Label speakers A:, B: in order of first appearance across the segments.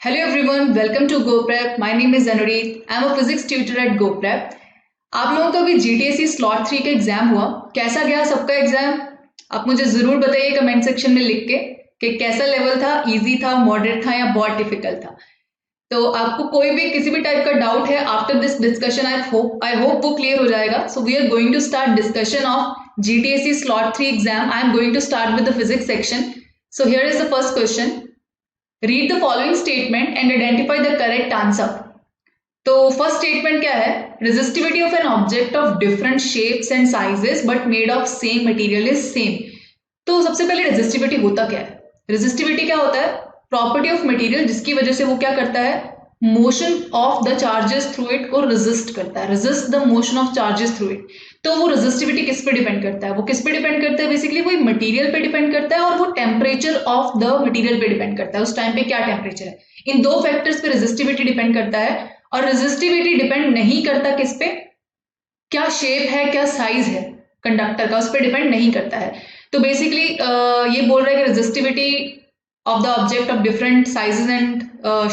A: Hello everyone, welcome to GoPrep. My name is Anurit. I am a physics tutor at GoPrep. आप लोगों का भी GTSE slot 3 का exam हुआ, कैसा गया सबका एग्जाम? आप मुझे जरूर बताइए कमेंट सेक्शन में लिख के कि कैसा लेवल था, इजी था, मॉडरेट था या बहुत डिफिकल्ट था। तो आपको कोई भी किसी भी टाइप का डाउट है after this discussion I hope वो क्लियर हो जाएगा। So we are going to start discussion of GTSE slot 3 exam. I am going to start with the physics section. So here is the first question. Read the following statement and identify the correct answer. तो first statement क्या है? Resistivity of an object of different shapes and sizes but made of same material is same. तो सबसे पहले resistivity होता क्या है? Resistivity क्या होता है? प्रॉपर्टी ऑफ मटेरियल जिसकी वजह से वो क्या करता है, motion of the charges through it को रेजिस्ट करता है, resist the motion of charges through it. तो वो रेजिस्टिविटी किस पे डिपेंड करता है? वो किस पे डिपेंड करता है? बेसिकली वो मटेरियल पे डिपेंड करता है और वो टेम्परेचर ऑफ द मटेरियल पे डिपेंड करता है, उस टाइम पे क्या टेम्परेचर है. इन दो फैक्टर्स पे रेजिस्टिविटी डिपेंड करता है. और रेजिस्टिविटी डिपेंड नहीं करता किस पे, क्या शेप है, क्या साइज है कंडक्टर का, उस पर डिपेंड नहीं करता है. तो बेसिकली ये बोल रहा है कि resistivity of the object of different sizes and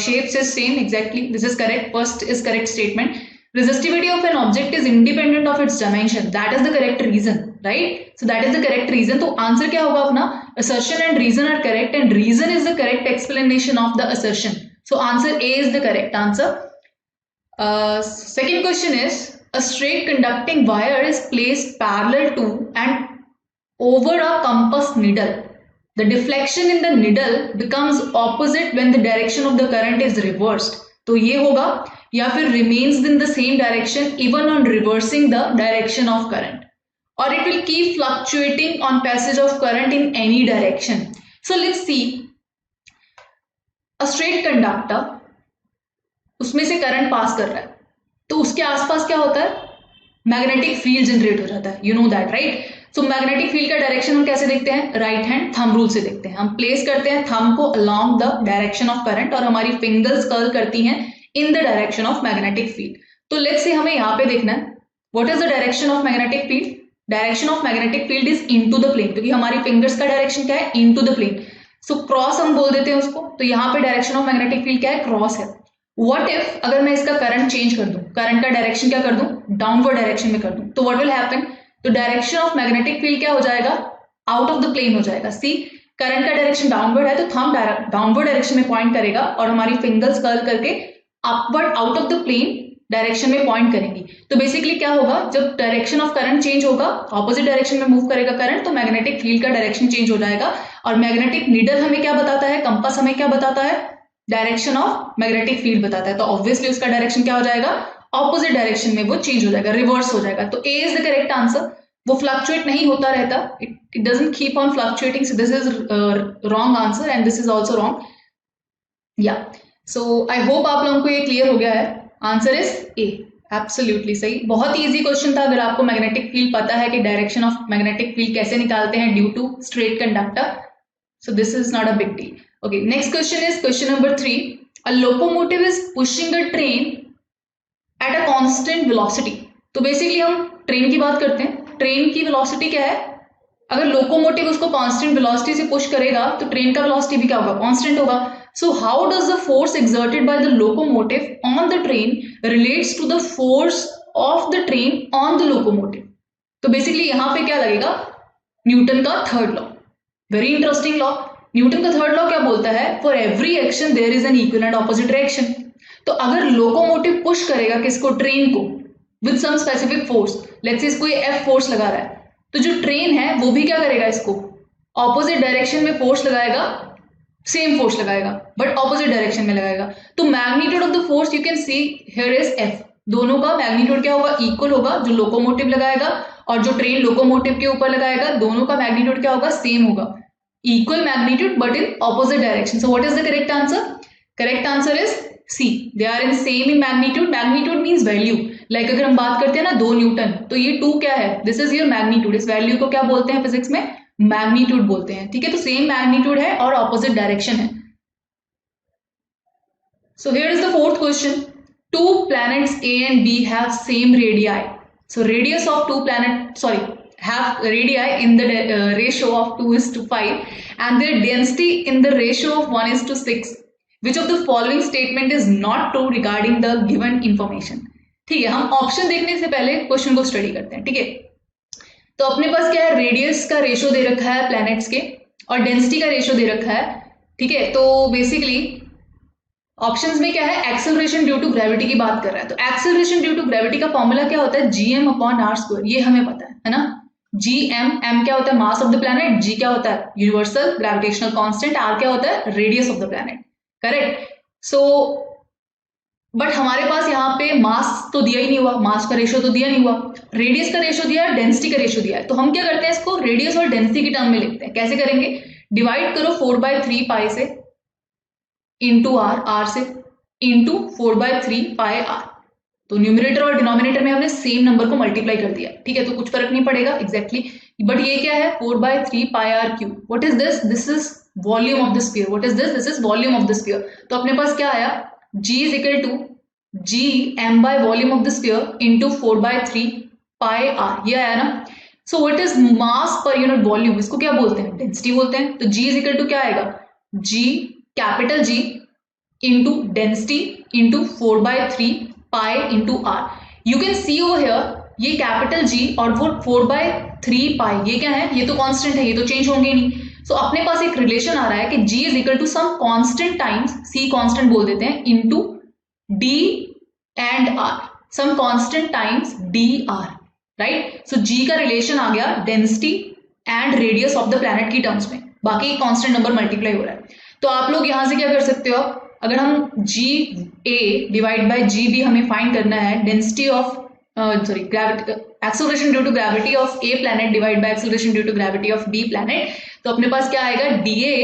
A: shapes is same. Exactly, this is correct. First is correct statement. Resistivity of an object is independent of its dimension. That is the correct reason, right? So that is the correct reason. तो answer क्या होगा अपना? Assertion and reason are correct and reason is the correct explanation of the assertion. So answer A is the correct answer. Second question is, a straight conducting wire is placed parallel to and over a compass needle. The deflection in the needle becomes opposite when the direction of the current is reversed. तो ये होगा, या फिर remains in the same direction even on reversing the direction of current, or it will keep fluctuating on passage of current in any direction. So let's see, a straight conductor, उसमें से current pass कर रहा है तो उसके आसपास क्या होता है, मैग्नेटिक फील्ड जनरेट हो जाता है. You know that, right? So magnetic field का डायरेक्शन हम कैसे देखते हैं? राइट हैंड थंब रूल से देखते हैं. हम प्लेस करते हैं थंब को along the direction of current और हमारी फिंगर्स कर्ल करती हैं in the direction of magnetic field. तो लेट्स से हमें यहाँ पे देखना है what is the direction of magnetic field. Direction of magnetic field is into the plane, क्योंकि हमारी फिंगर्स का डायरेक्शन क्या है? Into the plane. So cross हम बोल देते हैं उसको. तो यहाँ पे डायरेक्शन ऑफ मैग्नेटिक फील्ड क्या है? क्रॉस है. व्हाट इफ अगर मैं इसका करंट चेंज कर दूं, करंट का डायरेक्शन क्या कर दूं? डाउनवर्ड डायरेक्शन में कर दूं, तो व्हाट विल हैपन? तो डायरेक्शन ऑफ मैग्नेटिक फील्ड क्या हो जाएगा? आउट ऑफ द प्लेन हो जाएगा. सी, करंट का डायरेक्शन डाउनवर्ड है तो थंब डाउनवर्ड डायरेक्शन में पॉइंट करेगा और हमारी फिंगर्स कर्ल करके upward out of the plane direction में पॉइंट करेंगी. तो बेसिकली क्या होगा, जब डायरेक्शन ऑफ करंट चेंज होगा, ऑपोजिट डायरेक्शन में मूव करेगा करंट, तो मैग्नेटिक फील्ड का डायरेक्शन चेंज हो जाएगा. और मैग्नेटिक नीडल हमें क्या बताता है? कंपास हमें क्या बताता है? डायरेक्शन ऑफ मैग्नेटिक फील्ड बताता है. तो ऑब्वियसली उसका डायरेक्शन क्या हो जाएगा? ऑपोजिट डायरेक्शन में वो चेंज हो जाएगा, रिवर्स हो जाएगा. तो ए इज द करेक्ट आंसर. वो फ्लक्चुएट नहीं होता रहता, it doesn't keep on fluctuating. So this is wrong answer and this is also wrong. या सो आई होप आप लोगों को ये क्लियर हो गया है. आंसर इज ए, एब्सोल्युटली सही. बहुत ही इजी क्वेश्चन था. अगर आपको मैग्नेटिक फील्ड पता है कि डायरेक्शन ऑफ मैग्नेटिक फील्ड कैसे निकालते हैं due to straight conductor, so this is not a big deal. Okay, next question is question number 3. A locomotive is pushing a train at a constant velocity. तो basically हम train की बात करते हैं. Train की वेलोसिटी क्या है? अगर लोकोमोटिव उसको कांस्टेंट वेलोसिटी से पुश करेगा तो ट्रेन का वेलोसिटी भी क्या होगा? कांस्टेंट होगा. So how does the force exerted by the locomotive on the train relates to the force of the train on the locomotive? तो बेसिकली यहाँ पे क्या लगेगा? न्यूटन का third law. Very interesting law. Newton का थर्ड लॉ क्या बोलता है? For every action there is an equal and opposite reaction. तो अगर लोकोमोटिव पुश करेगा किसको? ट्रेन को, with some specific force. Let's से इसको ये एफ फोर्स लगा रहा है, तो जो ट्रेन है वो भी क्या करेगा? इसको ऑपोजिट डायरेक्शन में फोर्स लगाएगा, सेम फोर्स लगाएगा बट ऑपोजिट डायरेक्शन में लगाएगा. तो magnitude of the force you can see here is F. दोनों का मैग्नीट्यूड क्या होगा? इक्वल होगा. जो लोकोमोटिव लगाएगा और जो ट्रेन लोकोमोटिव के ऊपर लगाएगा, दोनों का मैग्नीट्यूड क्या होगा? सेम होगा. Equal magnitude but in opposite direction. So what is the correct answer? Correct answer is C. They are in same in magnitude. Magnitude means value. Like अगर हम बात करते हैं ना 2 न्यूटन, तो ये 2 क्या है? This is your magnitude. इस वैल्यू को क्या बोलते हैं फिजिक्स में? मैग्नीट्यूड बोलते हैं. ठीक है, तो सेम मैग्नीट्यूड है और ऑपोजिट डायरेक्शन है. So here is the fourth question. 2 planets A and B have same radii. So radius of 2 planets, have radii in the ratio of 2:5 and their density in the ratio of 1:6. Which of the following statement is not true regarding the given information. ठीक है, हम option देखने से पहले question को study करते हैं। ठीक है, तो अपने पास क्या है, रेडियस का रेशियो दे रखा है प्लैनेट्स के और डेंसिटी का रेशियो दे रखा है। ठीक है, तो बेसिकली ऑप्शंस में क्या है, एक्सेलरेशन ड्यू टू ग्रेविटी की बात कर रहा है। तो एक्सेलरेशन ड्यू टू ग्रेविटी का फॉर्मूला क्या होता है, जीएम अपॉन आर स्क्वायर, ये हमें पता है ना। जीएम, एम क्या होता है, मास ऑफ द प्लैनेट, जी क्या होता है, यूनिवर्सल ग्रेविटेशनल कांस्टेंट, आर क्या होता है, radius of the planet. Correct. So but हमारे पास यहाँ पे मास तो दिया ही नहीं हुआ, मास का रेशियो तो दिया नहीं हुआ, रेडियस का रेशियो दिया है, डेंसिटी का रेशियो दिया है। तो हम क्या करते हैं, इसको रेडियस और डेंसिटी की टर्म में लिखते हैं। कैसे करेंगे, डिवाइड करो 4/3 पाई से इंटू आर, आर से इंटू 4/3 पाई आर। तो न्यूमरेटर और डिनोमिनेटर में हमने सेम नंबर को मल्टीप्लाई कर दिया। ठीक है, तो कुछ फर्क नहीं पड़ेगा एग्जैक्टली बट ये क्या है, 4/3 pi R cube. What is this, this is volume of the sphere. What is this, this is volume of the sphere. तो अपने पास क्या आया, G is equal to G M by volume of the sphere into 4/3 pi R, ये आया ना। So what is mass per unit volume, इसको क्या बोलते हैं, डेंसिटी बोलते हैं। तो G इज इक्वल टू क्या आएगा, G capital G into density into 4/3 pi into R. You can see over here ये कैपिटल G और वो 4/3 पाई, ये क्या है, ये तो कांस्टेंट है, ये तो चेंज होंगे नहीं। सो अपने पास एक रिलेशन आ रहा है कि G is equal to some constant times, C constant बोल देते हैं, into D and R, some constant times DR, right. So G का रिलेशन आ गया density and radius of the planet की टर्म्स में, बाकी एक कांस्टेंट नंबर मल्टीप्लाई हो रहा है। तो आप लोग यहां से क्या कर सकते हो, अगर हम GA डिवाइड बाय GB हमें फाइंड करना है density of sorry gravity, acceleration due to gravity of A planet divide by acceleration due to gravity of B planet, तो अपने पास क्या आएगा, DA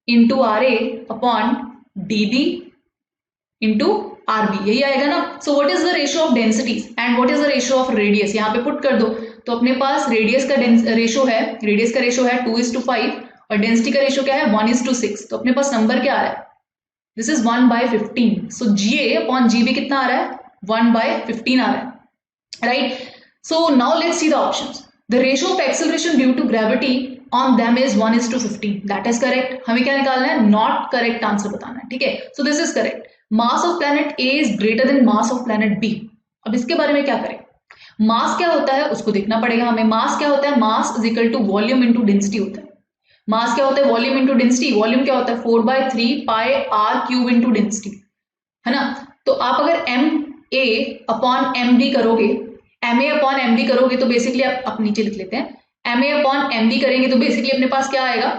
A: into RA upon DB into RB, यही आएगा ना। So what is the ratio of densities and what is the ratio of radius, यहाँ पे पुट कर दो। तो अपने पास रेडियस का रेशियो है, रेडियस का रेशियो है 2:5 और डेंसिटी का रेशियो क्या है 1:6। तो अपने पास नंबर क्या आ रहा है, this is 1/15। So GA upon GB कितना आ रहा है, 1/15 आ रहा है, right. So now let's see the options. The ratio of acceleration due to gravity on them is 1:15, that is correct. हमें क्या निकालना है, नॉट करेक्ट आंसर बताना है। ठीक है, सो this is correct. Mass of planet A is greater then mass of planet B। अब इसके बारे में क्या करें, मास क्या होता है उसको देखना पड़ेगा हमें। मास क्या होता है, mass is equal to volume into density होता है। मास क्या होता है, वॉल्यूम इंटू डेंसिटी। वॉल्यूम क्या होता है, 4/3 pi R cube into density, है ना। तो आप अगर MA अपॉन MD करोगे, MA अपॉन MD करोगे तो बेसिकली आप नीचे लिख लेते हैं, MA अपॉन MD करेंगे तो बेसिकली अपने पास क्या आएगा,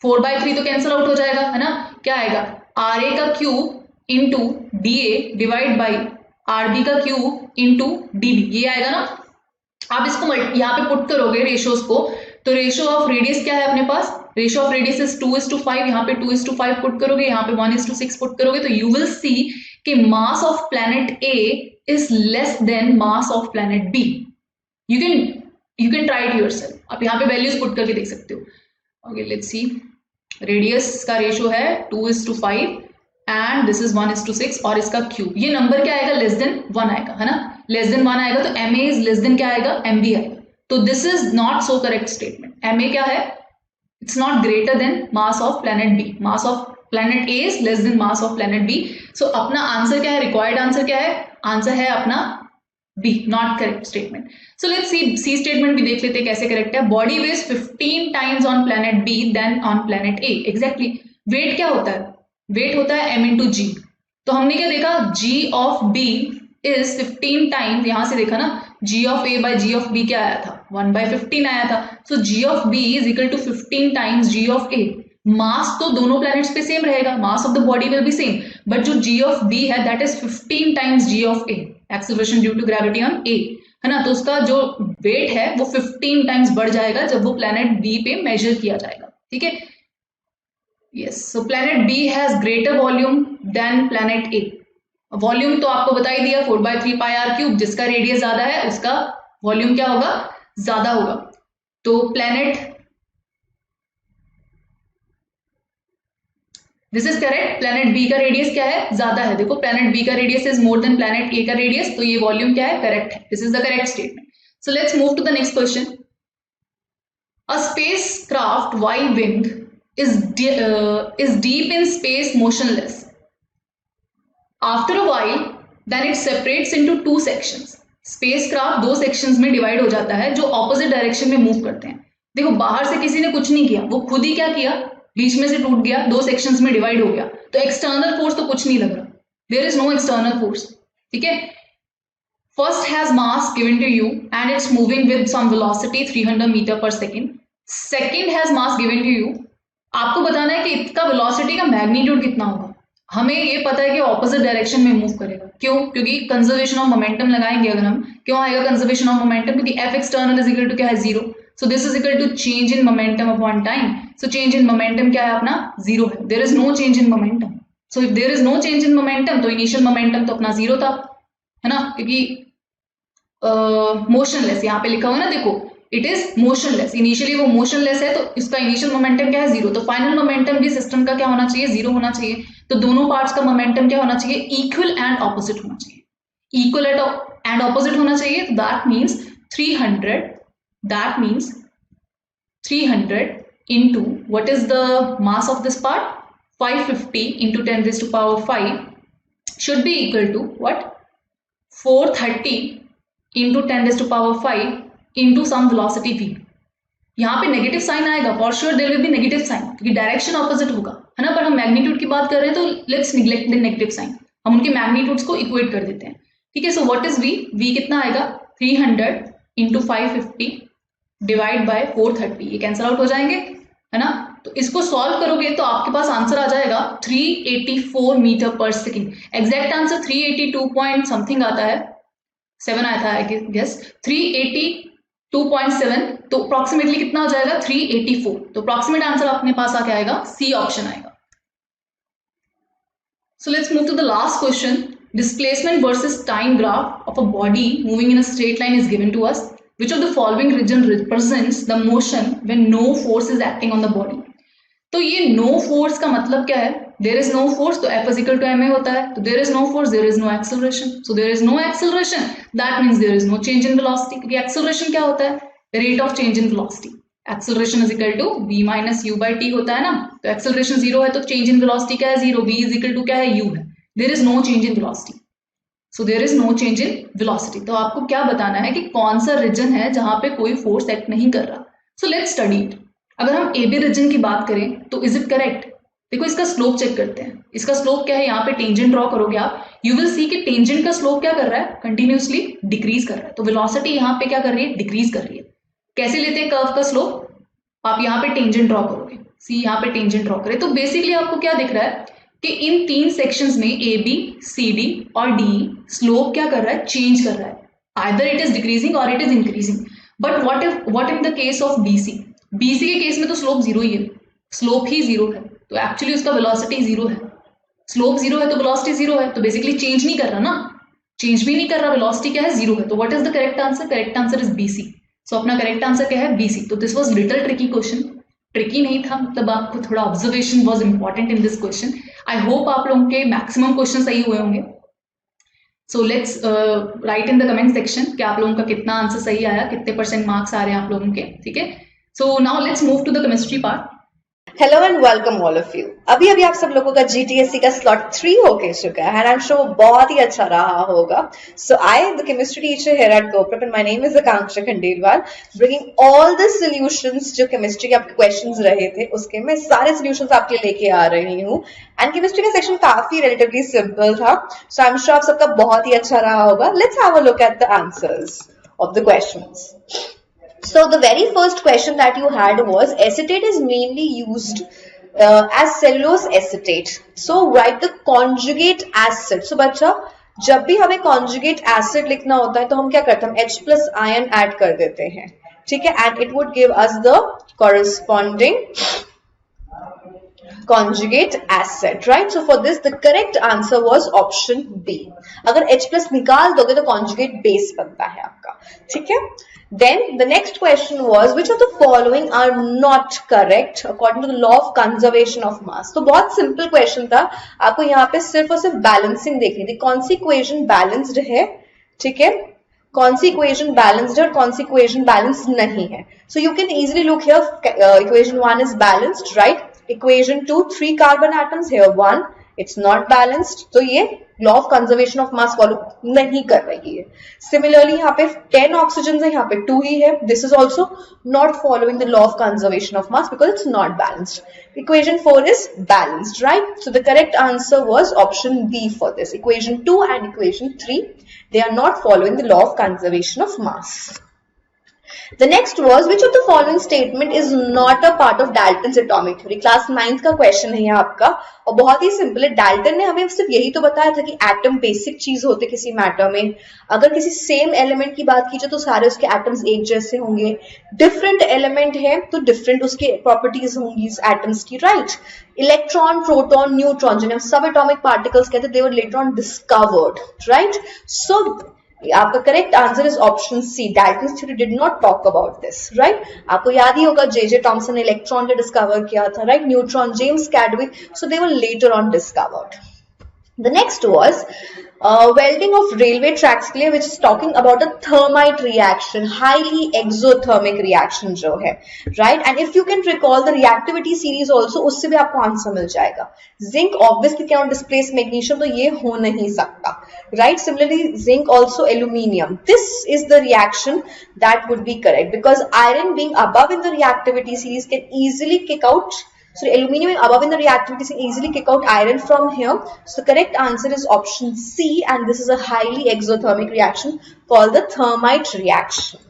A: 4/3 तो कैंसिल आउट हो जाएगा, है ना। क्या आएगा, RA का cube into DA divide by RB का क्यूब इंटू DB, ये आएगा ना। आप इसको यहाँ पे पुट करोगे रेशियोज को, तो रेशियो ऑफ रेडियस क्या है अपने पास, रेशियो ऑफ रेडियस इज 2:5, यहाँ पे 2:5 पुट करोगे, यहाँ पे 1:6 पुट करोगे, तो यू विल सी कि mass of planet A is less then mass of planet B। You can try it yourself, आप यहाँ पे वैल्यूज पुट करके देख सकते हो। ओके, लेट्स सी, रेडियस का रेशियो है 2:5 एंड दिस इज 1:6 और इसका क्यूब, ये नंबर क्या आएगा, लेस देन 1 आएगा, है ना। लेस देन 1 आएगा तो MA इज लेस देन क्या आएगा, MB आएगा। तो this is not so correct statement. MA क्या है, it's not greater then mass of planet B। Mass of planet A is less then mass of planet B। सो अपना answer क्या है, required answer क्या है, आंसर है अपना B, not correct statement. So let's see statement भी देख लेते हैं कैसे करेक्ट है। Body weighs 15 times on planet B than on planet A। Exactly, weight क्या होता है, वेट होता है M इंटू G। तो हमने क्या देखा, G of B is 15 times, यहां से देखा ना, G of A by G of B क्या आया था, 1/15 आया था। So G of B is equal to 15 times G of A। Mass तो दोनों प्लैनेट्स पे सेम रहेगा, mass of the body will be same, but जो G ऑफ B है that is 15 times G of A, acceleration due to gravity on A, है ना। तो उसका जो वेट है वो 15 टाइम्स बढ़ जाएगा जब वो प्लैनेट B पे मेजर किया जाएगा। ठीक है, yes. So planet B has greater volume than planet A। Volume तो आपको बता ही दिया, 4/3 पाई आर क्यूब, जिसका रेडियस ज्यादा है उसका वॉल्यूम क्या होगा, ज्यादा होगा। तो planet, this is correct, planet B का रेडियस क्या है, ज्यादा है। देखो प्लैनेट B का radius is more than planet A का रेडियस, तो ये वॉल्यूम क्या है, करेक्ट है। This is the correct statement. So let's move to the next question. A spacecraft Y wing is deep in space, motionless. After a while, then it separates into two sections. Spacecraft दो sections में divide हो जाता है जो opposite direction में move करते हैं. देखो बाहर से किसी ने कुछ नहीं किया, वो खुद ही क्या किया, बीच में से टूट गया, दो सेक्शंस में डिवाइड हो गया. तो एक्सटर्नल फोर्स तो कुछ नहीं लग रहा, there is no external force. ठीक है. First has mass given to you and it's moving with some velocity 300 metre per second. Second has mass given to you. आपको बताना है कि इसका वेलोसिटी का मैग्नीट्यूड कितना होगा. हमें ये पता है कि ऑपोजिट डायरेक्शन में मूव करेगा. क्यों? क्योंकि कंजर्वेशन ऑफ मोमेंटम लगाएंगे अगर हम. क्यों आएगा कंजर्वेशन ऑफ मोमेंटम? क्योंकि F external is equal to क्या है, zero. So this is equal to change in momentum upon time. So change in momentum क्या है अपना, जीरो है. There is no change in momentum. So if there is no change in momentum तो initial momentum तो अपना zero था, है ना, क्योंकि मोशनलेस यहाँ पे लिखा हुआ है ना, देखो इट इज मोशनलेस. इनिशियली वो मोशनलेस है तो इसका इनिशियल मोमेंटम क्या है, जीरो. तो फाइनल मोमेंटम भी सिस्टम का क्या होना चाहिए, जीरो होना चाहिए. तो दोनों पार्ट्स का मोमेंटम क्या होना चाहिए, इक्वल एंड ऑपोजिट होना चाहिए. इक्वल एंड ऑपोजिट होना चाहिए. तो that means 300 into what is the mass of this part, 550 into 10 raised to power 5 should be equal to what, 430 into 10 raised to power 5 into some velocity v. यहाँ पे negative sign आएगा, for sure there will be negative sign, क्योंकि direction opposite होगा, है ना. पर हम magnitude की बात कर रहे हैं तो let's neglect the negative sign. हम उनके मैग्नीट्यूड्स को इक्वेट कर देते हैं. ठीक है. सो व्हाट इज v? v कितना आएगा, 300 into 550 डिवाइड बाय 430. ये कैंसिल आउट हो जाएंगे, है ना. तो इसको सॉल्व करोगे तो आपके पास आंसर आ जाएगा 384 metre per second. Exact answer 382 point something आता है, 7 आया था आई गेस, 382.7. तो अप्रोक्सीमेटली कितना हो जाएगा, 384. तो अप्रोक्सीमेट आंसर अपने पास आके आएगा सी ऑप्शन आएगा. So let's move to the last question. Displacement versus time graph of a body moving in a straight line is given to us. Which of the following region represents the motion when no force is acting on the body? तो ये no force का मतलब क्या है, there is no force तो F is equal to ma होता है. तो there is no force, there is no acceleration. So there is no acceleration, that means there is no change in velocity. क्योंकि acceleration क्या होता है, rate of change in velocity. Acceleration is equal to v minus u by t होता है ना. तो acceleration zero है तो change in velocity क्या है, zero. v is equal to क्या है, u है. There is no change in velocity. So there is no change in velocity. तो आपको क्या बताना है कि कौन सा रीजन है जहां पे कोई फोर्स एक्ट नहीं कर रहा. So let's study it. अगर हम ए बी रीजन की बात करें तो इज इट करेक्ट. देखो इसका स्लोप चेक करते हैं. इसका स्लोप क्या है, यहाँ पे टेंजेंट ड्रॉ करोगे आप, यू विल सी कि टेंजेंट का स्लोप क्या कर रहा है, कंटिन्यूसली डिक्रीज कर रहा है. तो वेलोसिटी यहाँ पे क्या कर रही है, डिक्रीज कर रही है. कैसे लेते हैं कर्व का स्लोप, आप यहाँ पे टेंजेंट ड्रॉ करोगे, सी यहाँ पे टेंजेंट ड्रॉ करें. तो बेसिकली आपको क्या दिख रहा है कि इन तीन सेक्शंस में ए बी सी डी और डी स्लोप क्या कर रहा है, चेंज कर रहा है. आइदर इट इज डिक्रीजिंग और it is increasing. But what in the case of BC, BC के केस में तो स्लोप जीरो ही है, स्लोप ही जीरो है. तो एक्चुअली उसका वेलोसिटी जीरो है. स्लोप जीरो है तो वेलोसिटी जीरो है. तो बेसिकली चेंज नहीं कर रहा ना, चेंज भी नहीं कर रहा, वेलोसिटी क्या है, जीरो है. तो what is the correct answer, correct answer is BC. So अपना करेक्ट आंसर क्या है, बीसी. तो this was little tricky question. Tricky नहीं था, मतलब आपको थोड़ा observation was important in this question. I hope आप लोगों के मैक्सिमम क्वेश्चन सही हुए होंगे. So let's write in the comment section कि आप लोगों का कितना आंसर सही आया, कितने % मार्क्स आ रहे हैं आप लोगों के. ठीक है. So now let's move to the chemistry part.
B: Hello and welcome all of you. अभी अभी आप सब लोगों का जीटीएससी का स्लॉट 3 होके चुका है एंड आई एम श्योर बहुत ही अच्छा रहा होगा. So I the chemistry teacher here at GoPrep and my name is Akanksha Khandelwal, bringing all the solutions जो केमिस्ट्री के आपके क्वेश्चंस रहे थे उसके मैं सारे सॉल्यूशंस आपके लिए लेके आ रही हूँ. एंड केमिस्ट्री का सेक्शन काफी रिलेटिवली सिंपल था. सो आई एम श्योर आप सबका बहुत ही अच्छा रहा होगा. Let's have a look at the answers of the questions. So the very first question that you had was acetate is mainly used as cellulose acetate. So write the conjugate acid. So बच्चा जब भी हमें conjugate acid लिखना होता है तो हम क्या करते हैं, हम H plus ion add कर देते हैं. ठीक है. And it would give us the corresponding conjugate acid, right? So for this the correct answer was option B. अगर H plus निकाल दोगे तो conjugate base बनता है आपका. ठीक है. Then the next question was which of the following are not correct according to the law of conservation of mass. तो बहुत simple question था. आपको यहाँ पे सिर्फ और सिर्फ बैलेंसिंग देखनी थी. कौन सी इक्वेशन बैलेंस्ड है, ठीक है, कौन सी इक्वेशन बैलेंस्ड है और कौन सी इक्वेशन बैलेंस्ड नहीं है. So you can easily look here, equation 1 is balanced, right? Equation 2, 3 carbon atoms, here 1, it's not balanced. तो ये law of conservation of mass follow नहीं कर रही है. सिमिलरली यहाँ पे 10 ऑक्सीजन है, यहाँ पे 2 ही है. This is also not following the law of conservation of mass because it's not balanced. Equation 4 is balanced, right? So the correct answer was option B for this. Equation 2 and equation 3, they are not following the law of conservation of mass. The next was, which of the following statement is not a part of Dalton's atomic theory? Class 9th का question है ये आपका और बहुत ही simple है. Dalton ने हमें सिर्फ यही तो बताया था कि एटम बेसिक चीज होते किसी मैटर में. अगर किसी सेम एलिमेंट की बात कीजिए तो सारे उसके एटम्स एक जैसे होंगे. डिफरेंट एलिमेंट है तो डिफरेंट उसके प्रॉपर्टीज होंगी एटम्स की, राइट? इलेक्ट्रॉन, प्रोटॉन, न्यूट्रॉन जिन्हें सब एटॉमिक पार्टिकल्स कहते हैं, they were later on discovered, right? So आपका correct answer is option C. Dalton theory did not talk about this, right? आपको याद ही होगा जे टॉमसन ने इलेक्ट्रॉन को डिस्कवर किया था, राइट? न्यूट्रॉन जेम्स कैडवी, so they were later on discovered. The next was welding of railway tracks के लिए, which is talking about a thermite reaction, highly exothermic reaction जो है, right? And if you can recall the reactivity series also, उससे भी आपको answer मिल जाएगा. Zinc obviously cannot displace magnesium, तो ये हो नहीं सकता, right? Similarly, zinc also aluminium. This is the reaction that would be correct because iron being above in the reactivity series can easily kick out. So aluminium above in the reactivity can easily kick out iron from here. So the correct answer is option C, and this is a highly exothermic reaction called the thermite reaction.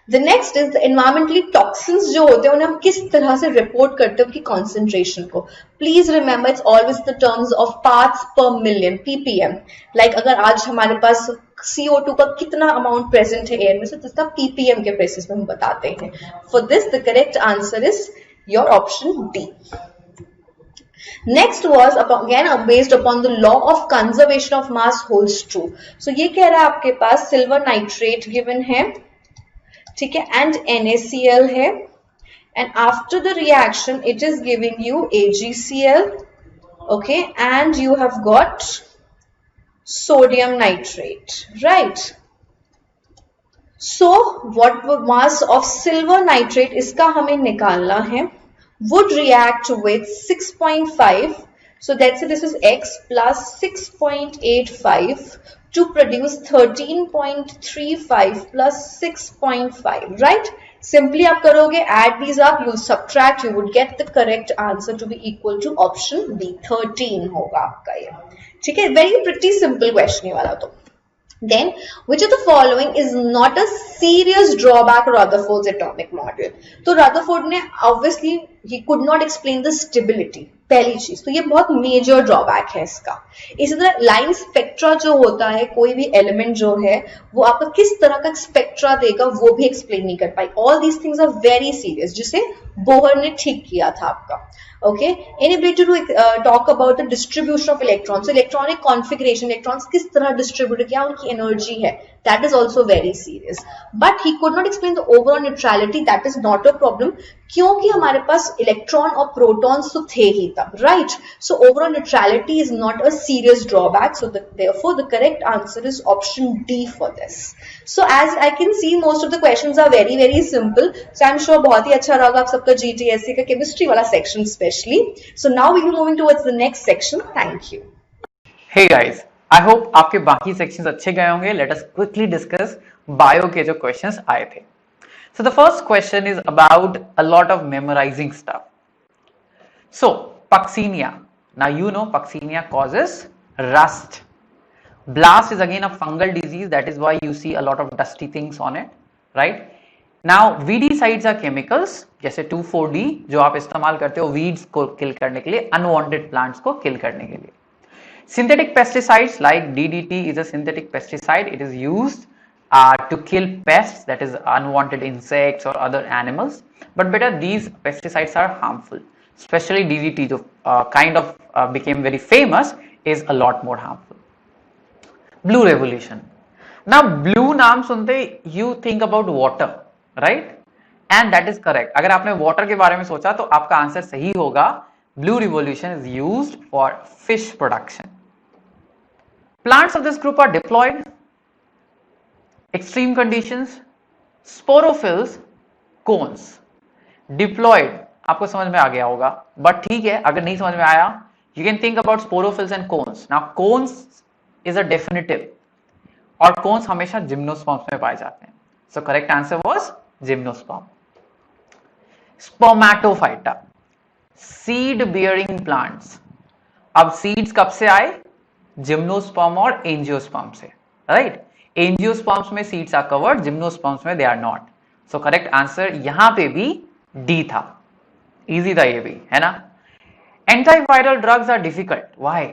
B: The next is the environmentally toxins जो होते हैं उन्हें हम किस तरह से report करते हैं उनकी concentration को. Please remember it's always the terms of parts per million, ppm. Like अगर आज हमारे पास CO2 का कितना अमाउंट प्रेजेंट है एयर में से तो इसका ppm के बेसिस में हम बताते हैं. For this the correct answer is your option D. Next was again based upon the law of conservation of mass holds true. So ये कह रहा है आपके पास सिल्वर नाइट्रेट गिवन है, ठीक है, and NaCl है, and after the reaction it is giving you AgCl, okay, and you have got sodium nitrate, right? So what mass of silver nitrate इसका हमें निकालना है, would react with 6.5, so that's it, this is X plus 6.85 to produce 13.35 plus 6.5, right? Simply आप करोगे, add these up, you'll subtract, you would get the correct answer to be equal to option B, 13 होगा आपका ये, ठीक है? Very pretty simple question ये वाला तो. Then, which of the following is not a serious drawback of Rutherford's atomic model? तो Rutherford ने obviously he could not explain the stability, पहली चीज तो ये बहुत मेजर ड्रॉबैक है इसका. इसी तरह लाइन स्पेक्ट्रा जो होता है, कोई भी एलिमेंट जो है वो आपका किस तरह का स्पेक्ट्रा देगा वो भी एक्सप्लेन नहीं कर पाई. All these things are very serious, जिसे बोहर ने ठीक किया था आपका. Okay, inability to talk about the distribution of electrons. So electronic configuration, electrons किस तरह distribute क्या उनकी energy है, that is also very serious. But he could not explain the overall neutrality. That is not a problem क्योंकि हमारे पास electron और protons तो थे ही तब, right? So overall neutrality is not a serious drawback. So therefore the correct answer is option D for this. So as I can see, most of the questions are very very simple. So I'm sure बहुत ही अच्छा रहेगा आप सबका GTSC का chemistry वाला section especially. So now we will be moving towards the next section. Thank you.
C: Hey guys, I hope आपके बाकी sections अच्छे गए होंगे. Let us quickly discuss bio के जो questions आए थे. So the first question is about a lot of memorizing stuff. So Puccinia. Now you know Puccinia causes rust. Blast is again a fungal disease. That is why you see a lot of dusty things on it, right? Now weedicides are chemicals जैसे 2,4-D जो आप इस्तेमाल करते हो weeds को kill करने के लिए, unwanted plants को kill करने के लिए. Synthetic pesticides like DDT is a synthetic pesticide. It is used to kill pests, that is unwanted insects or other animals. But better, these pesticides are harmful. Especially DDT, जो kind of became very famous, is a lot more harmful. Blue revolution. Now blue नाम सुनते you think about water, right? And that is correct. अगर आपने water के बारे में सोचा तो आपका आंसर सही होगा. Blue revolution is used for fish production. Plants of this group are diploid, extreme conditions, sporophylls, cones. Diploid आपको समझ में आ गया होगा, बट ठीक है, अगर नहीं समझ में आया, you can think about sporophylls and cones. Now cones is a definitive, और कोन्स हमेशा जिम्नोस्पर्म्स में पाए जाते हैं. So correct answer was gymnosperm. Spermatophyta, seed bearing plants. अब सीड्स कब से आए? जिम्नोस्पर्म और एंजियोस्पर्म से, राइट. एंजियोस्पर्म्स में सीड्स आर कवर्ड, जिम्नोस्पर्म्स में they are not. So correct answer यहां पे भी डी था. इजी था ये भी, है ना. Antiviral drugs are difficult. Why?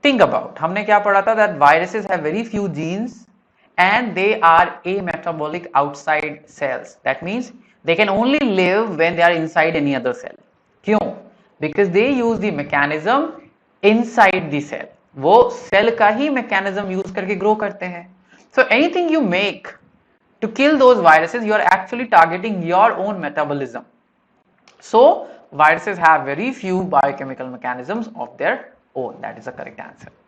C: Think about, हमने क्या पढ़ा था, that viruses have very few genes and they are ametabolic outside cells. That means they can only live when they are inside any other cell. क्यों? Because they use the mechanism inside the cell. वो cell का ही mechanism use करके grow करते हैं. So anything you make to kill those viruses, you are actually targeting your own metabolism. So viruses have very few biochemical mechanisms of their own. That is the correct answer.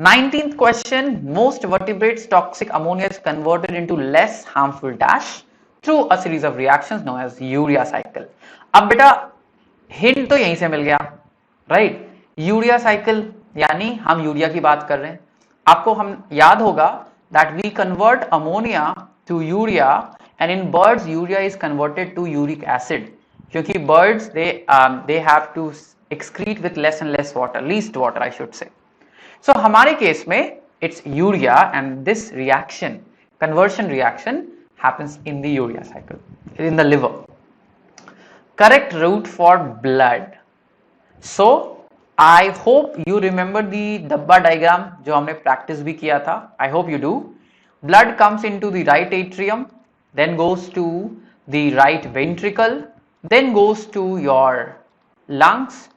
C: 19th question, most vertebrates toxic ammonia is converted into less harmful dash through a series of reactions known as urea cycle. अब बेटा hint तो यहीं से मिल गया, right. Urea cycle यानी हम urea की बात कर रहे हैं. आपको हम याद होगा that we convert ammonia to urea, and in birds urea is converted to uric acid, क्योंकि birds they have to excrete with less and less water, least water I should say. So हमारे case में it's urea, and this reaction, conversion reaction, happens in the urea cycle, in the liver. Correct route for blood. So I hope you remember the dabba diagram जो हमने practice भी किया था. I hope you do. Blood comes into the right atrium, then goes to the right ventricle, then goes to your lungs,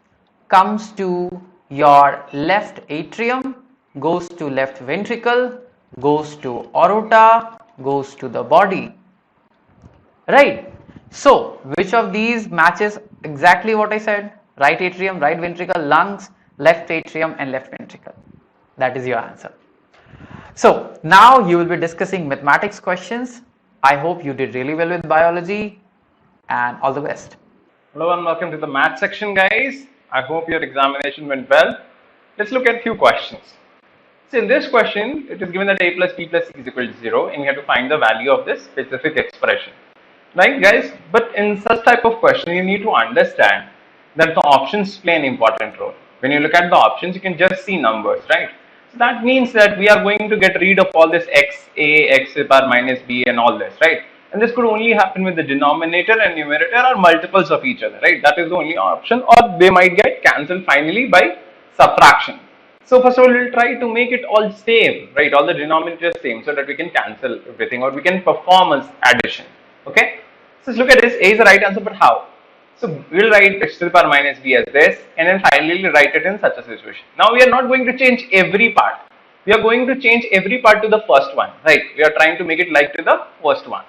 C: comes to your left atrium, goes to left ventricle, goes to aorta, goes to the body, right. So which of these matches exactly what I said? Right atrium, right ventricle, lungs, left atrium and left ventricle. That is your answer. So now you will be discussing mathematics questions. I hope you did really well with biology, and all the best.
D: Hello and welcome to the math section, guys. I hope your examination went well. Let's look at a few questions. So in this question, it is given that a plus b plus c is equal to 0, and you have to find the value of this specific expression. Right, guys? But in such type of question, you need to understand that the options play an important role. When you look at the options, you can just see numbers, right? So that means that we are going to get rid of all this x, a, x to the power minus b and all this, right? And this could only happen with the denominator and numerator are multiples of each other, right? That is the only option, or they might get cancelled finally by subtraction. So first of all, we'll try to make it all same, right? All the denominators same, so that we can cancel everything, or we can perform as addition. Okay? So let's look at this. A is the right answer, but how? So we'll write x to the power minus b as this, and then finally write it in such a situation. Now we are not going to change every part. We are going to change every part to the first one, right? We are trying to make it like to the first one.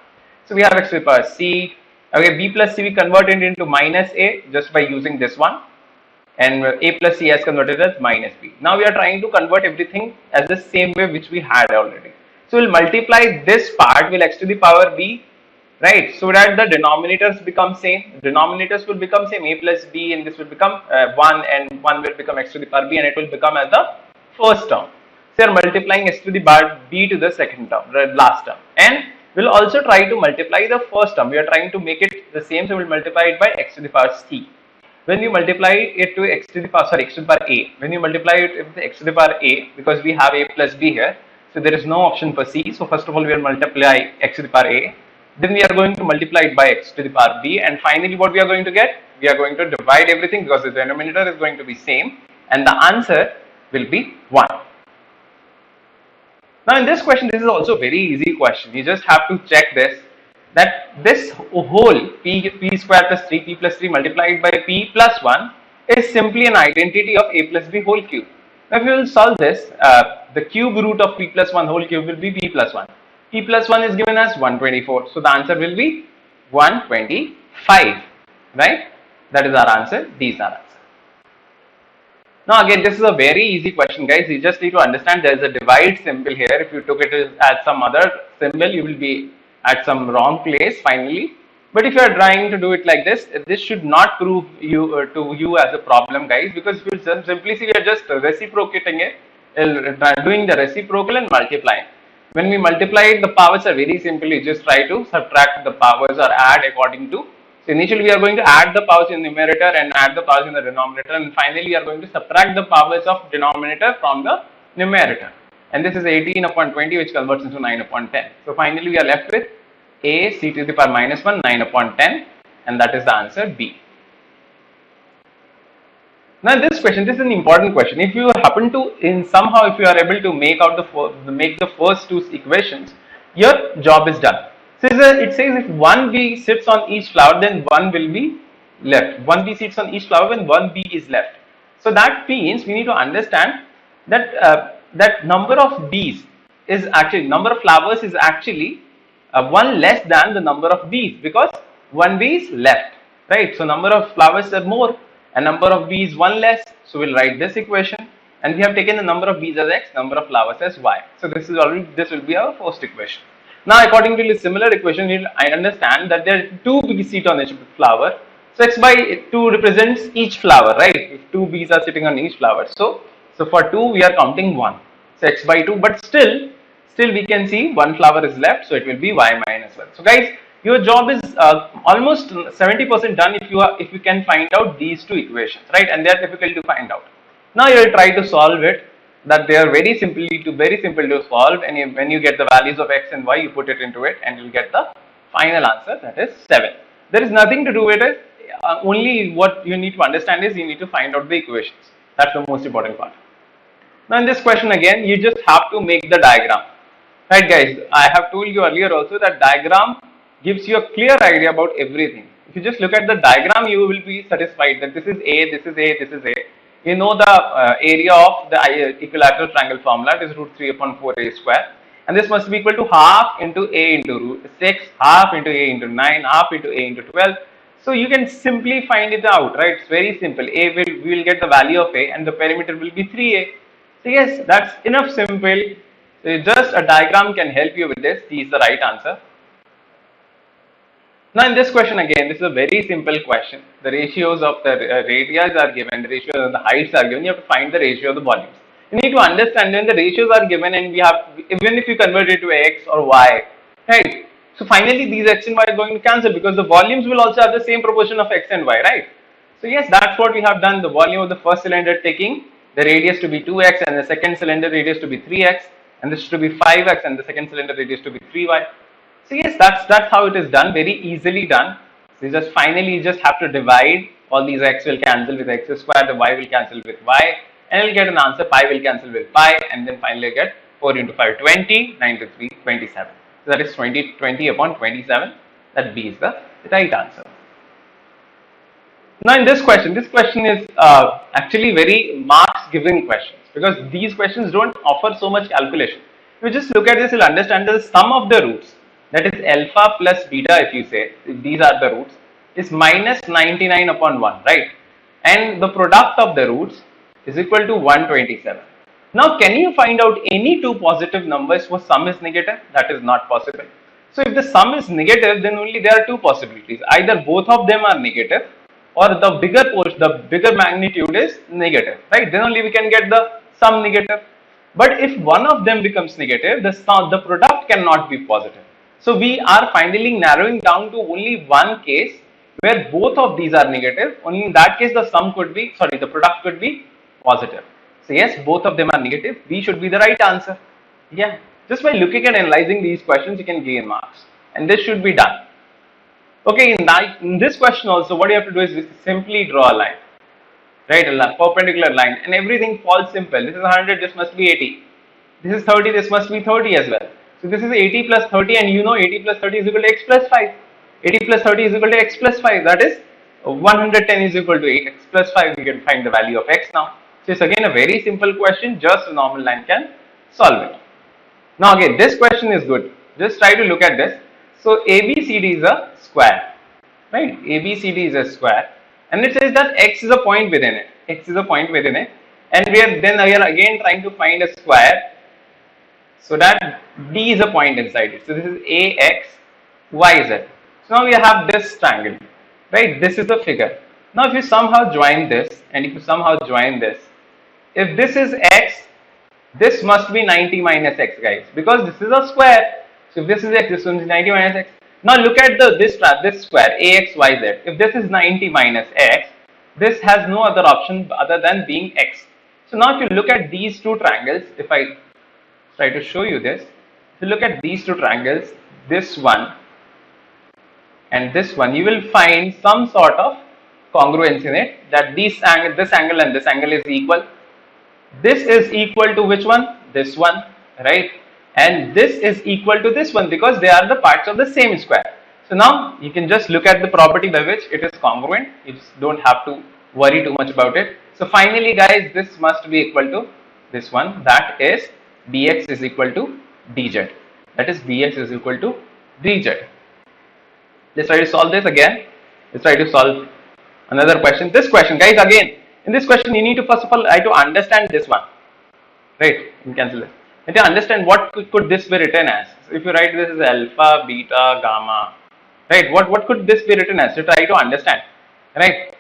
D: So we have x to the power c. Okay, b plus c we converted into minus a just by using this one, and a plus c has converted as minus b. Now we are trying to convert everything as the same way which we had already. So we'll multiply this part with x to the power b, right? So that the denominators become same. Denominators will become same. A plus b, and this will become 1, and 1 will become x to the power b, and it will become as the first term. So we are multiplying x to the power b to the second term, the last term, and we'll also try to multiply the first term. We are trying to make it the same, so we'll multiply it by x to the power c. When you multiply it to x to the power, x to the power a, when you multiply it with x to the power a, because we have a plus b here, so there is no option for c. So first of all, we will multiply x to the power a. Then we are going to multiply it by x to the power b, and finally what we are going to get? We are going to divide everything because the denominator is going to be same, and the answer will be 1. Now in this question, this is also a very easy question. You just have to check this, that this whole p square plus 3p plus 3 multiplied by p plus 1 is simply an identity of a plus b whole cube. Now if you will solve this, the cube root of p plus 1 whole cube will be p plus 1. P plus 1 is given as 124. So the answer will be 125, right? That is our answer. These are answer. Now again, this is a very easy question, guys. You just need to understand there is a divide symbol here. If you took it as some other symbol, you will be at some wrong place finally. But if you are trying to do it like this should not prove to you as a problem, guys, because if you simply see we are just reciprocating it, doing the reciprocal and multiplying. When we multiply it, the powers are very simple. You just try to subtract the powers or add according to. So initially we are going to add the powers in the numerator and add the powers in the denominator, and finally we are going to subtract the powers of denominator from the numerator. And this is 18 upon 20, which converts into 9 upon 10. So finally we are left with a c to the power minus 1 9 upon 10, and that is the answer B. Now this question, this is an important question. If you happen to if you are able to make out the first two equations, your job is done. So it says if one bee sits on each flower, then one will be left. One bee sits on each flower when one bee is left. So that means we need to understand that that number of bees is actually, number of flowers is actually one less than the number of bees, because one bee is left, right? So number of flowers are more and number of bees one less. So we'll write this equation, and we have taken the number of bees as x, number of flowers as y. So this will be our first equation. Now according to the similar equation, I understand that there are two bees sit on each flower. So x by 2 represents each flower, right? If two bees are sitting on each flower, so for 2 we are counting 1. So x by 2, but still we can see one flower is left, so it will be y minus 1. So guys, your job is almost 70% done if you can find out these two equations, right? And they are difficult to find out. Now you will try to solve it. That they are very simple to solve, and when you get the values of x and y, you put it into it, and you'll get the final answer, that is 7. There is nothing to do with it. Only what you need to understand is you need to find out the equations. That's the most important part. Now in this question again, you just have to make the diagram. Right guys, I have told you earlier also that diagram gives you a clear idea about everything. If you just look at the diagram, you will be satisfied that this is A, this is A, this is A. You know the area of the equilateral triangle formula, it is root 3 upon 4a square. And this must be equal to half into A into root 6, half into A into 9, half into A into 12. So you can simply find it out, right? It's very simple. We will get the value of A, and the perimeter will be 3A. So yes, that's enough simple. So just a diagram can help you with this. C is the right answer. Now in this question again, this is a very simple question. The ratios of the radii are given, the ratios of the heights are given. You have to find the ratio of the volumes. You need to understand when the ratios are given, and we have, even if you convert it to x or y, right? So finally these x and y are going to cancel, because the volumes will also have the same proportion of x and y, right? So yes, that's what we have done. The volume of the first cylinder taking the radius to be 2x, and the second cylinder radius to be 3x, and this to be 5x, and the second cylinder radius to be 3y. So yes, that's how it is done, very easily done. So you just finally you just have to divide. All these x will cancel with x square, the y will cancel with y, and you'll get an answer. Pi will cancel with pi, and then finally you get 4 into 5, 20, 9 to 3, 27. So that is 20 upon 27. That B is the right answer. Now in this question is actually very marks giving questions, because these questions don't offer so much calculation. If you just look at this, you'll understand the sum of the roots, that is alpha plus beta, if you say, if these are the roots, is minus 99 upon 1, right? And the product of the roots is equal to 127. Now can you find out any two positive numbers whose sum is negative? That is not possible. So if the sum is negative, then only there are two possibilities. Either both of them are negative, or the bigger portion, the bigger magnitude is negative, right? Then only we can get the sum negative. But if one of them becomes negative, the product cannot be positive. So we are finally narrowing down to only one case where both of these are negative. Only in that case the product could be positive. So yes, both of them are negative. B should be the right answer. Yeah, just by looking and analyzing these questions, you can gain marks, and this should be done. Okay, in this question also, what you have to do is simply draw a line, right? A perpendicular line, and everything falls simple. This is 100, this must be 80. This is 30, this must be 30 as well. So this is 80 plus 30, and you know 80 plus 30 is equal to x plus 5. 80 plus 30 is equal to x plus 5. That is 110 is equal to 8x plus 5. We can find the value of x now. So it's again a very simple question. Just a normal line can solve it. Now again, this question is good. Just try to look at this. So ABCD is a square, right? ABCD is a square, and it says that x is a point within it. X is a point within it, and we are again trying to find a square, so that D is a point inside it. So this is AX, YZ. So now we have this triangle, right? This is the figure. Now if you somehow join this and if you somehow join this, if this is x, this must be 90 minus x, guys, because this is a square. So if this is x, this one is 90 minus x. Now look at this square, ax, yz. If this is 90 minus x, this has no other option other than being x. So now if you look at these two triangles, if I try to show you this, if you look at these two triangles, this one and this one, you will find some sort of congruence in it, that this angle and this angle is equal. This is equal to which one? This one, right? And this is equal to this one because they are the parts of the same square. So now you can just look at the property by which it is congruent. You just don't have to worry too much about it. So finally, guys, this must be equal to this one, that is dx is equal to dz. That is dx is equal to dz. Let's try to solve this again. Let's try to solve another question. This question, guys, again, in this question, you need to first of all try to understand this one, right? You can cancel this. And to understand what could this be written as. So if you write this as alpha, beta, gamma, right? What could this be written as? To try to understand, right?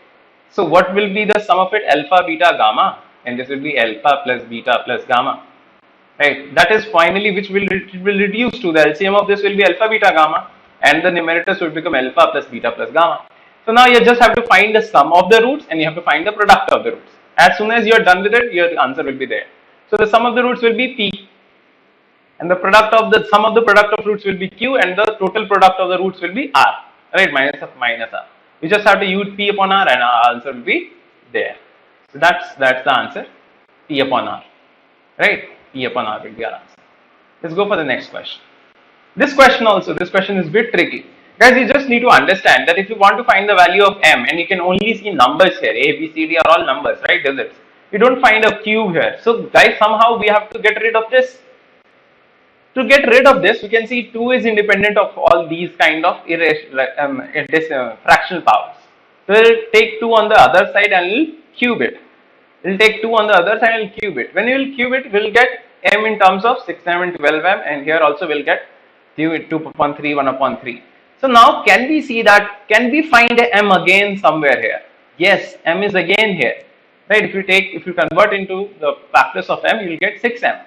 D: So what will be the sum of it? Alpha, beta, gamma, and this will be alpha plus beta plus gamma, right? That is finally which will reduce to the LCM of this will be alpha, beta, gamma, and the numerators will become alpha plus beta plus gamma. So now you just have to find the sum of the roots and you have to find the product of the roots. As soon as you are done with it, your answer will be there. So the sum of the roots will be p, and the product of the sum of the product of roots will be q, and the total product of the roots will be r, right? Minus r. You just have to use p upon r, and our answer will be there. So that's the answer, p upon r, right? P upon r will be our answer. Let's go for the next question. This question is a bit tricky. Guys, you just need to understand that if you want to find the value of m, and you can only see numbers here, a, b, c, d are all numbers, right? Digits. You don't find a cube here. So guys, somehow we have to get rid of this. To get rid of this, we can see 2 is independent of all these kind of fractional powers. So we'll take 2 on the other side and we'll cube it. We'll take 2 on the other side and we'll cube it. When you will cube it, we'll get m in terms of 6, 7, 12 m, and here also we'll get 2 upon 3, 1 upon 3. So now can we see that, can we find a m again somewhere here? Yes, m is again here, right? If you convert into the factors of m, you'll get 6m.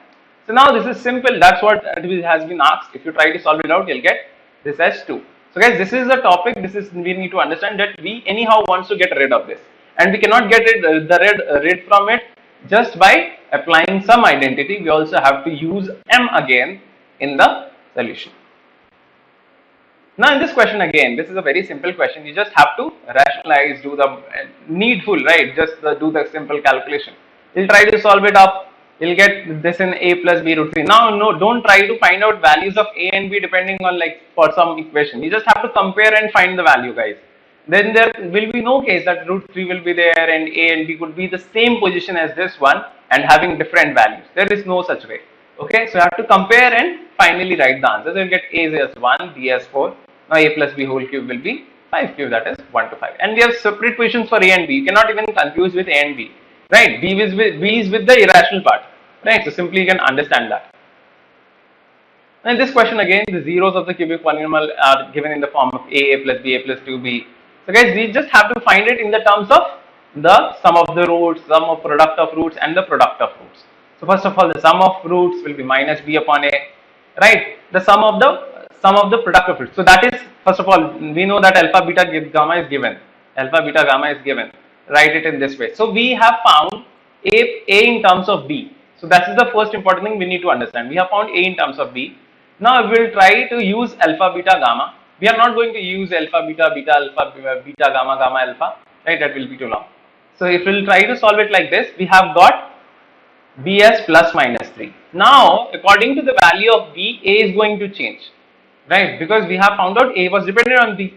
D: So now this is simple, that's what has been asked. If you try to solve it out, you'll get this as 2. So guys, this is the topic, we need to understand that we anyhow wants to get rid of this. And we cannot get rid from it just by applying some identity. We also have to use m again in the solution. Now in this question again, this is a very simple question. You just have to rationalize, do the needful, right? Just do the simple calculation. You'll try to solve it up. You'll get this in a plus b root 3. Now, no, don't try to find out values of a and b depending on like for some equation. You just have to compare and find the value, guys. Then there will be no case that root 3 will be there and a and b could be the same position as this one and having different values. There is no such way. Okay, so you have to compare and finally write the answer. So you'll get a as 1, b as 4. Now a plus b whole cube will be 5 cube, that is 1 to 5. And we have separate positions for a and b. You cannot even confuse with a and b. Right, b is with the irrational part, right? So simply you can understand that. And in this question again, the zeros of the cubic polynomial are given in the form of a plus b, a plus 2b. So guys, we just have to find it in the terms of the sum of the roots, sum of product of roots, and the product of roots. So first of all, the sum of roots will be minus b upon a, right? The sum of the product of roots. So that is, first of all, we know that alpha, beta, gamma is given. Alpha, beta, gamma is given. Write it in this way. So we have found a in terms of b. So that is the first important thing we need to understand. We have found a in terms of b. Now we will try to use alpha, beta, gamma. We are not going to use alpha, beta, beta, alpha, beta, gamma, gamma, alpha. Right? That will be too long. So if we will try to solve it like this, we have got b as plus minus 3. Now according to the value of b, a is going to change. Right? Because we have found out a was dependent on b.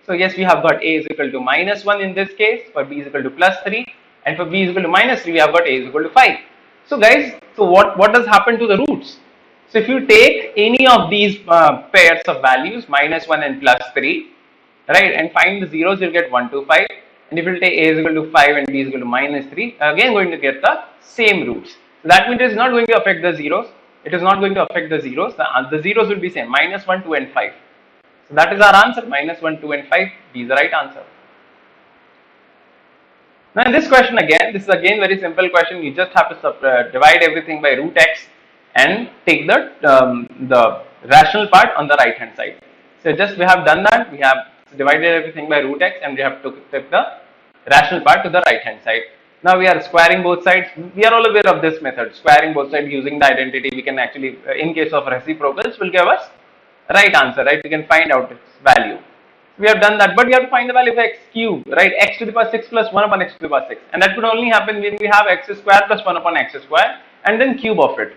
D: So yes, we have got a is equal to minus 1 in this case, for b is equal to plus 3, and for b is equal to minus 3, we have got a is equal to 5. So guys, so what does happen to the roots? So if you take any of these pairs of values, minus 1 and plus 3, right, and find the zeros, you'll get 1 to 5. And if you take a is equal to 5 and b is equal to minus 3, again going to get the same roots. So that means it is not going to affect the zeros. It is not going to affect the zeros. The zeros will be same, minus 1, 2 and 5. So that is our answer, minus 1, 2 and 5. B is the right answer. Now in this question again, this is again very simple question. You just have to divide everything by root x and take the rational part on the right hand side. So just we have done that. We have divided everything by root x and we have to take the rational part to the right hand side. Now we are squaring both sides. We are all aware of this method. Squaring both sides using the identity, we can actually, in case of reciprocals, will give us right answer, right? We can find out its value. We have done that, but we have to find the value of x cube, right? X to the power 6 plus 1 upon x to the power 6. And that could only happen when we have x square plus 1 upon x square and then cube of it.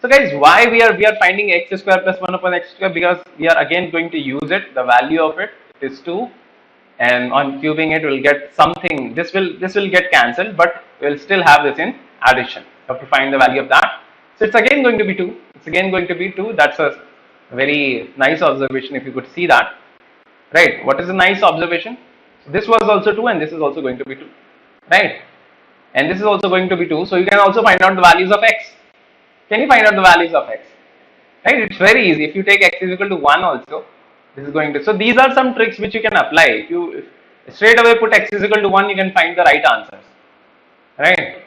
D: So guys, why we are finding x square plus 1 upon x square? Because we are again going to use it. The value of it is 2, and on cubing it we'll get something. This will get cancelled, but we'll still have this in addition. You have to find the value of that. So it's again going to be 2. It's again going to be 2. That's a very nice observation if you could see that. Right, what is a nice observation? So this was also 2 and this is also going to be 2, right? And this is also going to be 2. So you can also find out the values of x. Can you find out the values of x? Right, it's very easy. If you take x is equal to 1 also, this is going to, so these are some tricks which you can apply. If you straight away put x is equal to 1, you can find the right answers, right?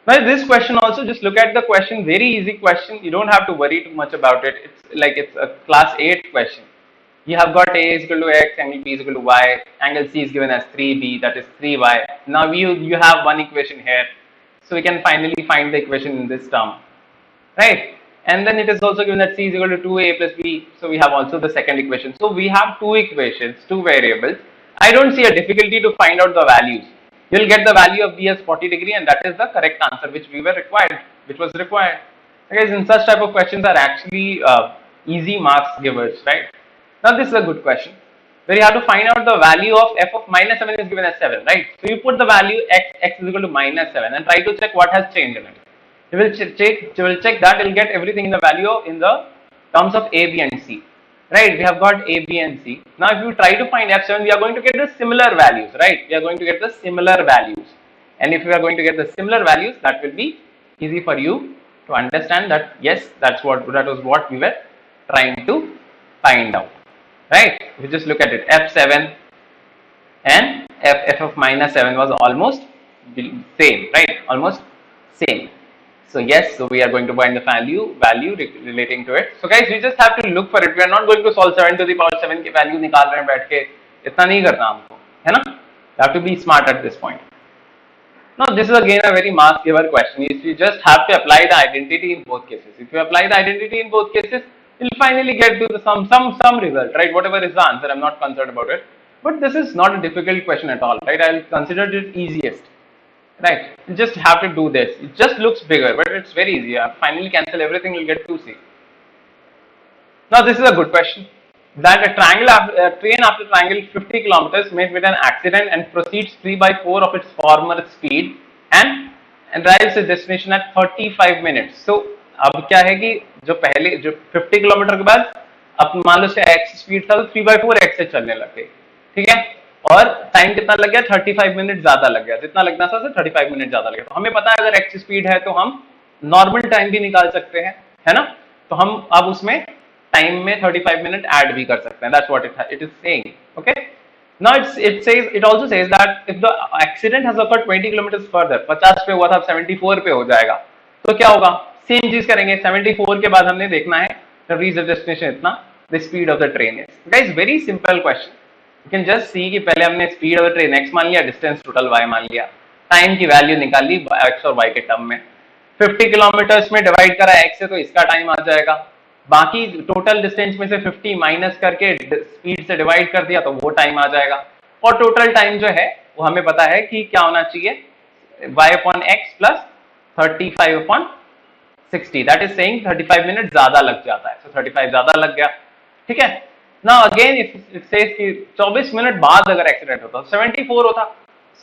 D: Now this question also, just look at the question, very easy question. You don't have to worry too much about it. It's like it's a class 8 question. You have got a is equal to x, angle b is equal to y, angle c is given as 3b, that is 3y. Now you have one equation here, so we can finally find the equation in this term, right? And then it is also given that c is equal to 2a plus b, so we have also the second equation. So we have two equations, two variables. I don't see a difficulty to find out the values. You will get the value of b as 40 degree, and that is the correct answer which was required. Guys, in such type of questions are actually easy marks givers, right? Now this is a good question where you have to find out the value of f of minus 7 is given as 7, right? So you put the value x is equal to minus 7 and try to check what has changed in it. You will check that, you will get everything in the value in the terms of a, b and c, right? We have got a, b and c. Now if you try to find f7, we are going to get the similar values, right? We are going to get the similar values, and if we are going to get the similar values, that will be easy for you to understand that yes, that was what we were trying to find out. Right, if you just look at it, f7 and f of minus 7 was almost same, right? Almost same. So yes, so we are going to find the value relating to it. So guys, we just have to look for it. We are not going to solve 7 to the power 7 के value निकाल रहे हैं बैठ के, इतना नहीं करना हमको, है ना? You have to be smart at this point. Now this is again a very mark giver question. You just have to apply the identity in both cases. If you apply the identity in both cases, you'll finally get to the some result, right? Whatever is the answer, I'm not concerned about it. But this is not a difficult question at all, right? I'll consider it easiest, right? You just have to do this. It just looks bigger, but it's very easy. Finally cancel everything, you'll get 2c. Now this is a good question. That a train after triangle 50 kilometers met with an accident and proceeds 3/4 of its former speed and arrives at destination at 35 minutes. So अब क्या है कि जो 50 kilometre के बाद अब मान लो उसका x स्पीड था तो 3/4 x से चलने लगे, ठीक है, और टाइम कितना लग गया, 35 मिनट ज्यादा लग गया, जितना लगना था 35 मिनट ज्यादा लग गया। तो हमें पता है अगर x स्पीड है तो हम नॉर्मल टाइम भी निकाल सकते हैं, है ना? तो हम अब उसमें टाइम में 35 मिनट ऐड भी कर सकते हैं। That's what it is saying, okay. Now it also says that if the accident has occurred 20 kilometers further, 50 पे हुआ था, 74 पे हो जाएगा, तो क्या होगा? सेम चीज करेंगे, 74 के बाद हमने देखना है रीच द डेस्टिनेशन इतना, the speed of the train is. Guys very simple question, you can just see कि पहले हमने speed of the train x मान लिया, डिस्टेंस टोटल y मान लिया, टाइम की वैल्यू निकाल ली x और y के टर्म में, 50 किलोमीटर्स में डिवाइड करा x से तो इसका टाइम आ जाएगा, बाकी टोटल डिस्टेंस में से 50 माइनस करके स्पीड से डिवाइड कर दिया तो वो टाइम आ जाएगा, और टोटल टाइम जो है वो हमें पता है कि क्या होना चाहिए, y/x plus 35/60, that is saying 35 minute ज्यादा लग जाता है, so 35 ज्यादा लग गया, ठीक है। नाउ अगेन इट सेज कि 24 मिनट बाद अगर एक्सीडेंट होता तो 74 होता,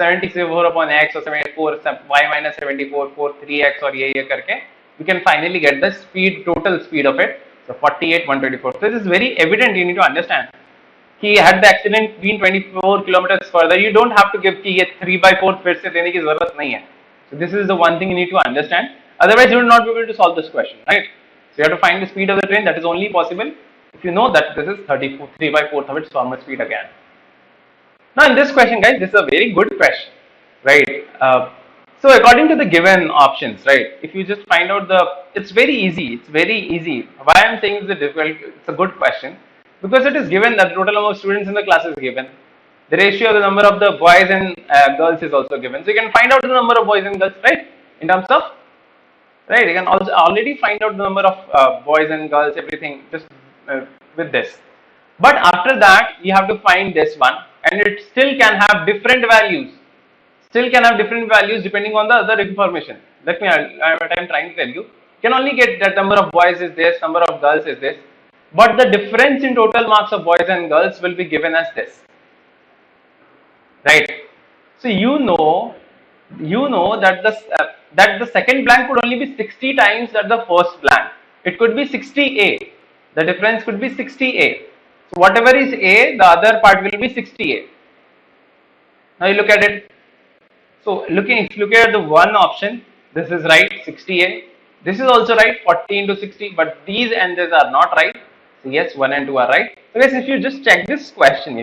D: 74/x और 74 y minus 74 4 3x और ये करके we can finally get the speed, total speed of it, so 48/124. So this is very evident, you need to understand कि had the accident been 24 kilometers further, you don't have to give कि ये 3/4 फिर से देने की जरूरत नहीं है. So this is the one thing you need to understand. Otherwise, you will not be able to solve this question, right? So you have to find the speed of the train. That is only possible if you know that this is 3/4 of its normal speed again. Now in this question, guys, this is a very good question, right? So according to the given options, right, if you just find out it's very easy. It's very easy. Why I'm saying it's a difficult, it's a good question, because it is given that the total number of students in the class is given. The ratio of the number of the boys and girls is also given. So you can find out the number of boys and girls, right? In terms of, right, you can also already find out the number of boys and girls, everything just with this. But after that, you have to find this one, and it still can have different values. Still can have different values depending on the other information. Let me, what I'm trying to tell you, you can only get that number of boys is this, number of girls is this, but the difference in total marks of boys and girls will be given as this, right? So you know that the second blank could only be 60 times that the first blank. It could be 60A. The difference could be 60A. So whatever is A, the other part will be 60A. Now you look at it. So if you look at the one option, this is right, 60A. This is also right, 40 into 60, but these and these are not right. So yes, 1 and 2 are right. So guys, if you just check this question,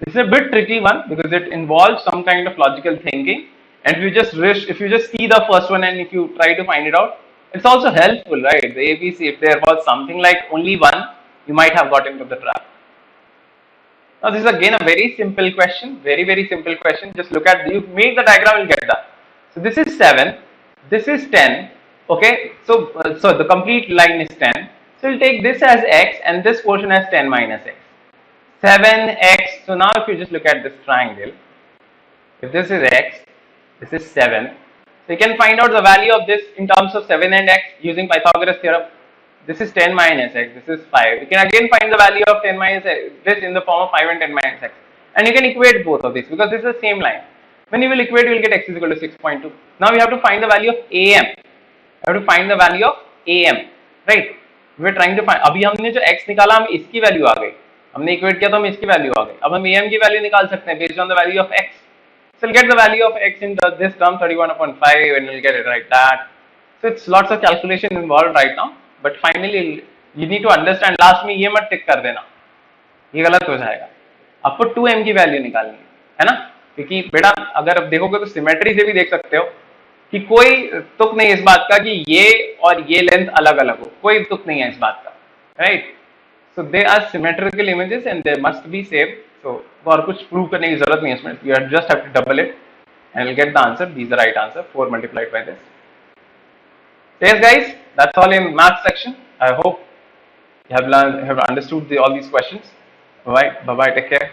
D: this is a bit tricky one because it involves some kind of logical thinking. And if you just see the first one and if you try to find it out, it's also helpful, right? The ABC, if there was something like only one, you might have got into the trap. Now this is again a very simple question, very simple question. Just look at, you make the diagram, you'll get that. So this is 7, this is 10, okay? So the complete line is 10. So we'll take this as x and this portion as 10 minus x. 7x, so now if you just look at this triangle, if this is x, this is 7. So you can find out the value of this in terms of 7 and x using Pythagoras theorem. This is 10 minus x, this is 5. You can again find the value of 10 minus x, this in the form of 5 and 10 minus x. And you can equate both of these because this is the same line. When you will equate, you will get x is equal to 6.2. Now we have to find the value of am. You have to find the value of am, right? We are trying to find, अभी हमने जो x निकाला, हम इसकी value आ गई. हमने equate किया तो हम इसकी वैल्यू आ गई. अब हम am की वैल्यू निकाल सकते हैं based on the value of x. So we'll get the value of x in this term 31/5 and we'll get it right that. So it's lots of calculation involved right now. But finally, you need to understand. Last में ये मत टिक कर देना, ये गलत हो जाएगा. आपको 2m की वैल्यू निकालनी है ना, क्योंकि बेटा अगर आप देखोगे तो सिमेट्री से भी देख सकते हो कि कोई तुक नहीं इस बात का कि ये और ये लेंथ अलग अलग हो. कोई तुक नहीं है इस बात का, right? So they are symmetrical images and they must be same. So और कुछ प्रूव करने की जरूरत नहीं है इसमें. You just have to double it and you'll get the answer. These are the right answer, 4 multiplied by this. So yes guys, that's all in math section. I hope you have learned, have understood all these questions. Bye bye, take care.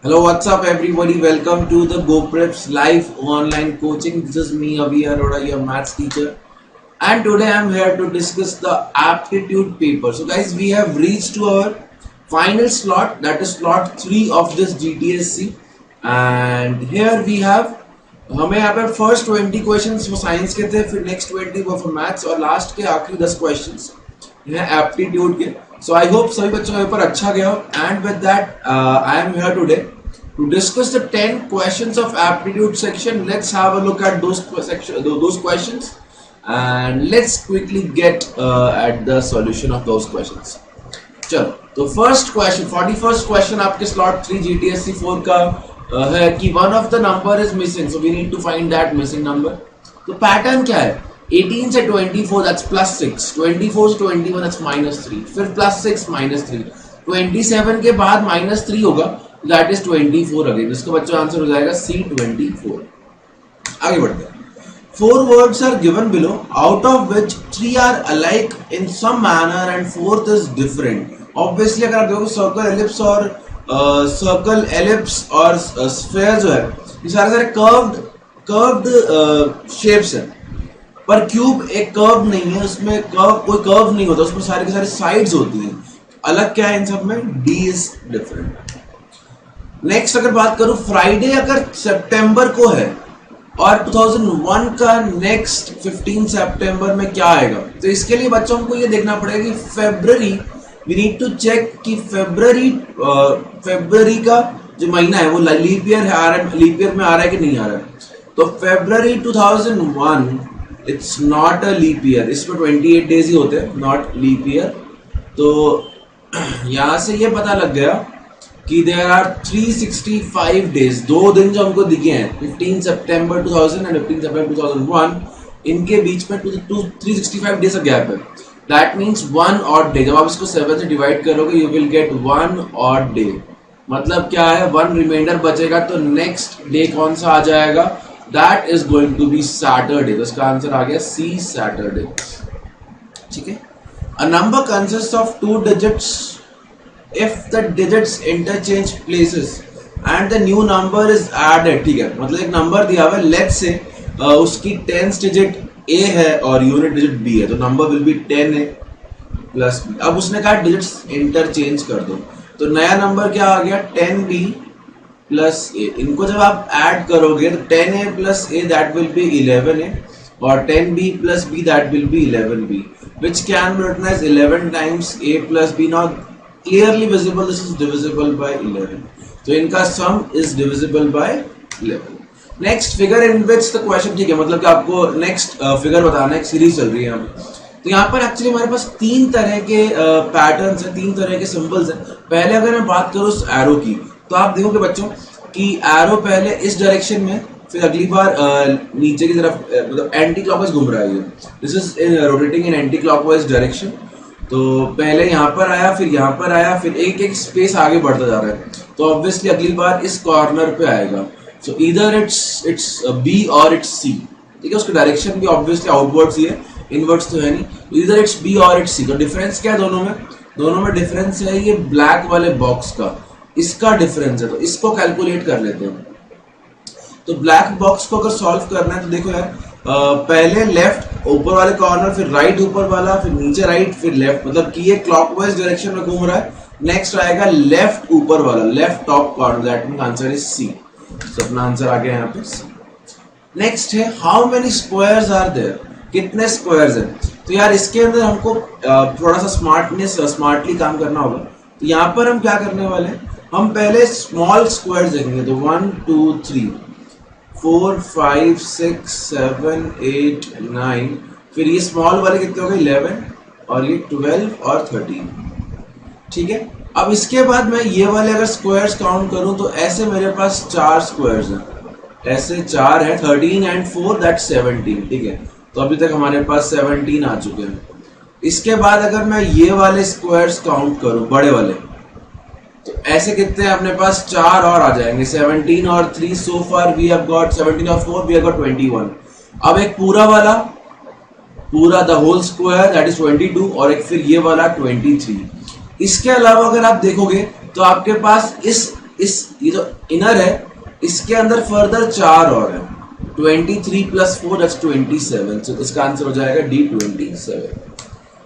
E: Hello, what's up everybody? Welcome to the GoPreps live online coaching. This is me, Avi Arora, your maths teacher. And today I'm here to discuss the aptitude paper. So guys, we have reached to our final slot, that is slot 3 of this GTSC. And here we have, हमें यहाँ पर first 20 questions वो science के थे, फिर next 20 वो for maths और last के आखिरी 10 क्वेश्चंस हैं एप्टीट्यूड के. सो आई होप सभी बच्चों का पेपर अच्छा गया हो. And with that I am here today to discuss the 10 questions of aptitude section. Let's have a look at those questions and let's quickly get at the solution of those questions. चलो, तो first question, 41st question आपके slot 3 GTSC 4 का है कि one of the number is missing, so we need to find that missing number. तो pattern क्या है? 18 से 24 दैट्स +6, 24 से 21 दैट्स -3, फिर +6 -3, 27 के बाद -3 होगा, दैट इज 24 अगेन. इसका बच्चों आंसर हो जाएगा C 24. आगे बढ़ते हैं. 4 words are given below, out of which 3 are alike in some manner and 4th is different. Obviously अगर आप देखोगे सर्कल, एलिप्स और सर्कल, एलिप्स और स्फीयर जो है ये सारे कर्व्ड शेप्स हैं, पर क्यूब एक कर्व नहीं है, उसमें कोई कर्व नहीं होता, उसमें सारे के सारे साइड्स होती हैं. अलग क्या है इन सब में? D is different. नेक्स्ट अगर बात करूं, फ्राइडे अगर सितंबर को है और 2001 का नेक्स्ट 15 सितंबर में क्या आएगा, तो इसके लिए बच्चों को ये देखना पड़ेगा कि February, we need to check कि फेब्रुअरी का जो महीना है वो लीप ईयर में आ रहा है कि नहीं आ रहा है. तो February 2001 it's not a leap year, इसमें 28 डेज ही होते हैं, नॉट लीप ईयर. तो यहाँ से ये पता लग गया कि देयर आर 365 डेज, 2 दिन जो हमको दिखे हैं 15 सितंबर 2000 एंड 15 सितंबर 2001, इनके बीच में 365 डेज का गैप है। That means 1 odd day. जब आप इसको 7 से डिवाइड करोगे you will get 1 odd day. मतलब क्या है, 1 रिमाइंडर बचेगा, तो नेक्स्ट डे कौन सा आ जाएगा, that is going to be Saturday. तो इसका आंसर आ गया सी, सैटरडे। ठीक है। A number consist of 2 digits if the digits interchange places and the new number is added। ठीक है, मतलब एक नंबर दिया हुआ है, लेट्स से उसकी 10th डिजिट a है और यूनिट डिजिट b है, तो number will be 10a plus b। अब उसने कहा डिजिट्स इंटरचेंज कर दो, तो नया नंबर क्या आ गया 10b प्लस a। इनको जब आप ऐड करोगे तो 10a plus a that will be 11a और 10b plus b that will be 11b, which can be written as 11 times a plus b। Now clearly visible this is divisible by 11, तो इनका sum is divisible by 11। next figure in which the question, ठीक है, मतलब कि आपको next figure बताना है, एक सीरीज चल रही है यहाँ पे। तो यहाँ पर एक्चुअली हमारे पास 3 तरह के पैटर्न्स हैं, 3 तरह के सिंबल्स हैं। पहले अगर मैं बात करूँ उस एरो की, तो आप देखोगे बच्चों कि एरो पहले इस डायरेक्शन में, फिर अगली बार नीचे की तरफ, मतलब एंटी क्लॉकवाइज घूम रहा है ये, this is rotating in anti clockwise direction. तो पहले यहाँ पर आया, फिर यहाँ पर आया, फिर एक एक स्पेस आगे बढ़ता जा रहा है, तो ऑब्वियसली अगली बार इस कॉर्नर पे आएगा। सो इधर इट्स बी और इट्स सी। ठीक है, उसका डायरेक्शन भी ऑब्वियसली आउटवर्ड्स ही है, इनवर्ड्स तो है नहीं। इधर इट्स बी और इट्स सी। तो डिफरेंस क्या है दोनों में? दोनों में डिफरेंस है ये ब्लैक वाले बॉक्स का, इसका डिफरेंस है, तो इसको कैलकुलेट कर लेते हैं। तो ब्लैक बॉक्स को अगर सॉल्व करना है तो देखो यार, पहले लेफ्ट ऊपर वाले कॉर्नर, फिर राइट ऊपर वाला, फिर नीचे राइट, फिर लेफ्ट, मतलब कि ये क्लॉकवाइज डायरेक्शन में घूम रहा है। नेक्स्ट आएगा लेफ्ट ऊपर वाला, left top corner, that means answer is C. तो अपना आंसर आ गया यहाँ पे सी। नेक्स्ट है how many squares are there, कितने स्क्वायर्स हैं। तो यार इसके अंदर हमको थोड़ा सा स्मार्टली काम करना होगा। तो यहाँ पर हम क्या करने वाले हैं, हम पहले स्मॉल स्क्वायर्स देखेंगे। तो 1 2 3 4 5 6 7 8 9, फिर ये स्मॉल वाले कितने हो गए 11 और ये 12 और 13। ठीक है, अब इसके बाद मैं ये वाले अगर स्क्वायर्स काउंट करूं तो ऐसे मेरे पास 4 स्क्वायर्स हैं, ऐसे 4 है, 13 एंड 4 दैट 17। ठीक है, तो अभी तक हमारे पास 17 आ चुके हैं। इसके बाद अगर मैं ये वाले स्क्वायर्स काउंट करूं बड़े वाले, तो ऐसे कितने अपने पास 4 और आ जाएंगे, 17 और 3, सो फार वी हैव गॉट 17 और 4 वी हैव गॉट 21। अब एक पूरा वाला, पूरा the whole square that is 22, और एक फिर ये वाला 23। इसके अलावा अगर आप देखोगे तो आपके पास इस ये जो इनर है इसके अंदर फर्दर 4 और है, 23 प्लस 4 दैट्स 27। सो इसका आंसर हो जाएगा D 27।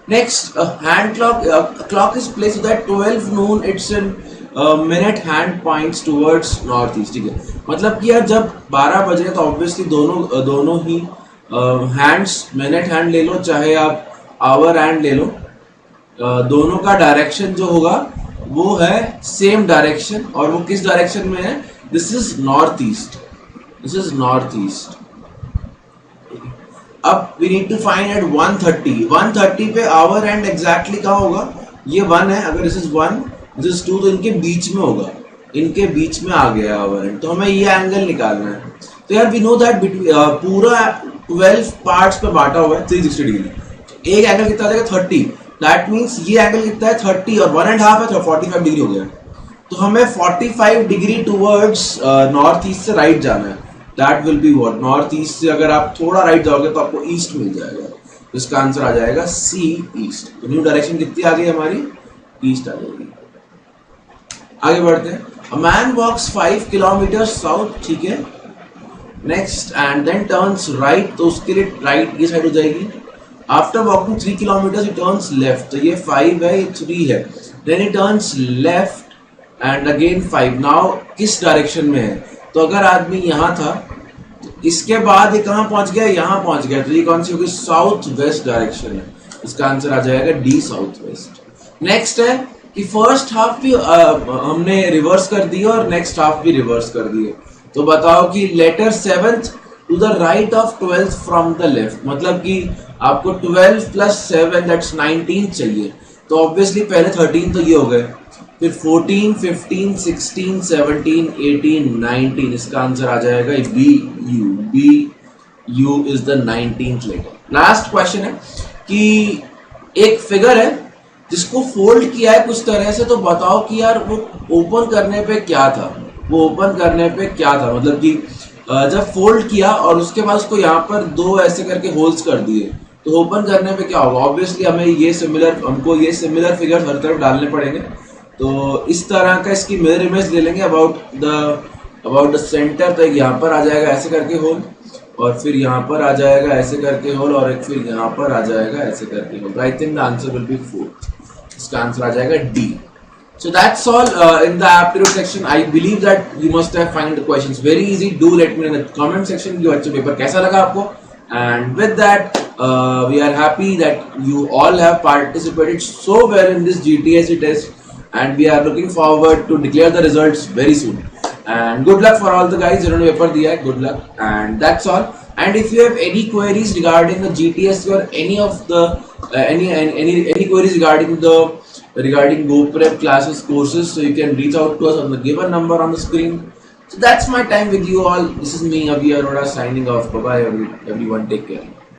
E: Next, a hand clock. A clock is placed so that 12 noon. It's in minute hand points towards northeast। ठीक है, मतलब कि यार जब 12 बज रहे हैं तो ऑब्वियसली दोनों ही हैंड्स, मिनट हैंड ले लो चाहे आप आवर हैंड ले लो, दोनों का डायरेक्शन जो होगा वो है सेम डायरेक्शन, और वो किस डायरेक्शन में है, this is north east, this is north east. अब we need to find at 130 per our and exactly कहाँ होगा, ये 1 है, अगर दिस इज 1 दिस इज 2 तो इनके बीच में होगा, इनके बीच में आ गया आवर एंड, तो हमें ये एंगल निकालना है। तो यार वी नो दैट पूरा 12 पार्ट्स पे बांटा हुआ है 360 डिग्री, एक एंगल कितना आ जाएगा 30, दैट मीन्स ये एंगल कितना है 30 और 1.5 है तो 45 डिग्री हो गया। तो हमें 45 डिग्री टूवर्ड्स नॉर्थ ईस्ट से राइट जाना है, that will be what, north east से अगर आप थोड़ा राइट जाओगे तो आपको ईस्ट मिल जाएगा, तो इसका आंसर आ जाएगा सी, ईस्ट। तो न्यू डायरेक्शन कितनी आ गई हमारी, ईस्ट आ जाएगी। आगे बढ़ते हैं। A man walks 5 kilometre south, ठीक है, next and then turns right, तो उसके लिए राइट ये साइड हो जाएगी। After walking 3 kilometre he turns left, तो ये 5 है, ये 3 है, then he turns left and again 5। Now किस डायरेक्शन में है, तो अगर आदमी यहाँ था तो इसके बाद ये कहाँ पहुंच गया, यहाँ पहुंच गया, तो ये कौन सी होगी, साउथ वेस्ट डायरेक्शन है, इसका आंसर आ जाएगा डी, साउथ वेस्ट। नेक्स्ट है कि फर्स्ट हाफ भी हमने रिवर्स कर दिया और नेक्स्ट हाफ भी रिवर्स कर दिए, तो बताओ कि letter 7th to the right of 12th from the left, मतलब कि आपको 12 प्लस 7 दैट्स 19 चाहिए, तो तो ऑब्वियसली पहले 13 तो ये हो गए, फिर 14, 15, 16, 17, 18, 19, इसका आंसर आ जाएगा B U is the 19th letter. Last question है कि एक फिगर है जिसको फोल्ड किया है कुछ तरह से, तो बताओ कि यार वो ओपन करने पे क्या था, वो ओपन करने पे क्या था, मतलब कि जब फोल्ड किया और उसके बाद उसको यहाँ पर दो ऐसे करके होल्स कर दिए, तो ओपन करने पे क्या होगा। ऑब्वियसली हमको ये सिमिलर फिगर हर तरफ डालने पड़ेंगे, तो इस तरह का इसकी मिरर इमेज ले लेंगे अबाउट द सेंटर, तो यहाँ पर आ जाएगा ऐसे करके होल, और फिर यहाँ पर आ जाएगा ऐसे करके होल, और एक फिर यहाँ पर आ जाएगा ऐसे करके whole. I think the answer will be 4, इसका आंसर आ जाएगा D. So that's all in the aptitude section. I believe that you must have find the questions very easy. Do let me know in the comment section कि बच्चों paper कैसा लगा आपको। And with that, we are happy that you all have participated so well in this GTSC test, and we are looking forward to declare the results very soon. And good luck for all the guys जिन्होंने paper दिया है, good luck. And that's all. And if you have any queries regarding the GTSC or any of the any queries regarding GoPrep classes, courses, so you can reach out to us on the given number on the screen. So that's my time with you all. This is me, Avi Arora, signing off. Bye bye everyone, take care.